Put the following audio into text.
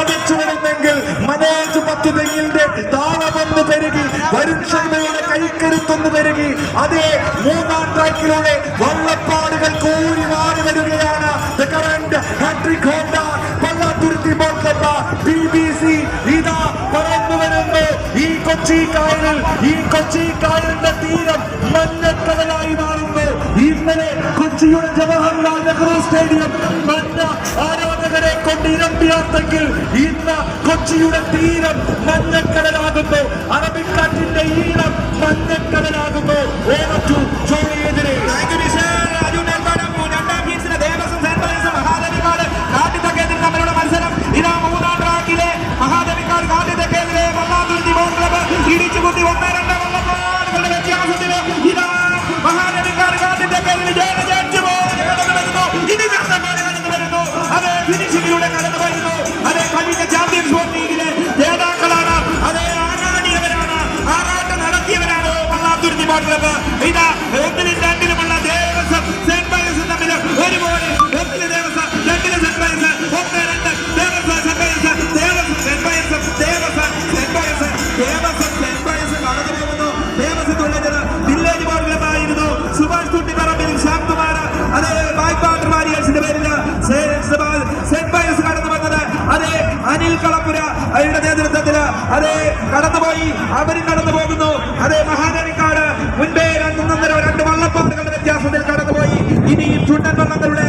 പതിച്ചു വരുന്നെങ്കിൽ മനോജ് പത്തുതെങ്ങിന്റെ താളമൊന്ന് പെരുകി, വരുൺ ശർമ്മയുടെ കൈക്കരുത്തൊന്ന് പെരുകി. അതേ മൂന്നാം ട്രാക്കിലൂടെ വള്ളപ്പാടുകൾ കൂടി മാറി വരികയാണ്. പള്ളാത്തുരുത്തി BBC ഇതാ പറന്നു വരുന്നു. ഈ കൊച്ചി കായലിന്റെ തീരം മഞ്ഞക്കടലായി മാറുന്നു. ഇന്നലെ കൊച്ചിയുടെ ജവഹർലാൽ നെഹ്റു സ്റ്റേഡിയം മഞ്ഞ ആരാധകരെ കൊണ്ട് ഇരമ്പിയാർത്തെങ്കിൽ ഇന്ന് കൊച്ചിയുടെ തീരം മഞ്ഞക്കടലാകുന്നു. അറബിക്കാറ്റിന്റെ ഈണം മഞ്ഞക്കടലാകുന്നു. ഓണറ്റു ചോളിയെതിരെ ഇതാ ഒന്നിലും രണ്ടിലുമുള്ള ദേവസ്വം സെന്റ് പയസ് തമ്മിൽ ഒരുപോലെ ഒന്നിന് ദേവസ്വം രണ്ടിന് saint Pius 1-2 Devaswom saint Pius Devaswom saint Pius Devaswom saint Pius Devaswom saint Pius കടന്നു പോകുന്നു. ദേവസ്വത്തുള്ളത് വില്ലേജ് ബോർഡ് ക്ലബായിരുന്നു. സുഭാഷ് കുട്ടിപ്പറമ്പിൽ ശ്യാംകുമാർ അതേ ബായ്പാട്ടർ വാരിയേഴ്സിന്റെ പേരിൽ സെന്റ് പയസ് കടന്നു വന്നത് അതേ അനിൽ കളപ്പുര അവരുടെ നേതൃത്വത്തിൽ അതേ കടന്നുപോയി. അവരും കടന്നു പോകുന്നു. അതേ മഹാനവിക്കാട് മുൻപേ 2 വള്ളപ്പാടുകളുടെ വ്യത്യാസത്തിൽ കടന്നുപോയി. ഇനിയും ചുണ്ടൻ വള്ളങ്ങളുടെ